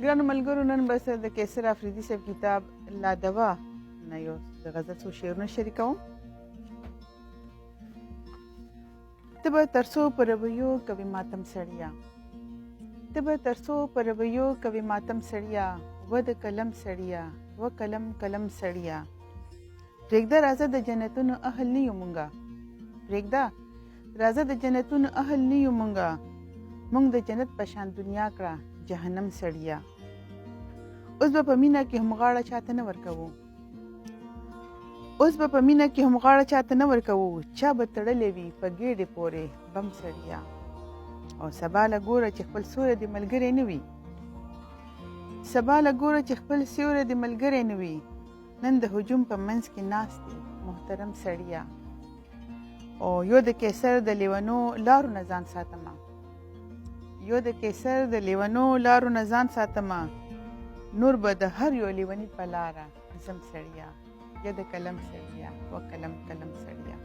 ګرانو ملګرو، نن بس د قیصر افریدي صاحب کتاب لا دوا نه یو د غزل څو شعرونه شریکوم. ته به تر څو په رویو کوې ماتم سړیه، ته به تر څو په رویو کوې ماتم سړیه، و د قلم سړیه، و قلم قلم سړیه. پرېږده راځه د جنتونو اهل نه یو مونږه، پرېږده راځه د جنتونو اهل نه یو مونږه، مونږ د جنت په شان دنیا کړه جهنم سړیه. اوس به په مینه کې هم غاړه چاته نه ورکوو، اوس به په مینه کې هم غاړه چاته نه ورکوو، چا به تړلې وي په ګېډې پورې بم سړیه. او سبا له ګوره چې خپل سیوری د ملګری نه وي، سبا له ګوره چې خپل سیوری د ملګری نه وي، نن د هجوم په منځ کې ناست دی محترم سړیه. او یو د قیصر د لیونو لارو نه ځان ساتمه، یو د قیصر د لیونو لارو نه ځان ساتمه، نور به د هر یو لیوني په لاره ځم سړیه، یا د قلم سړیه و قلم قلم سړیه.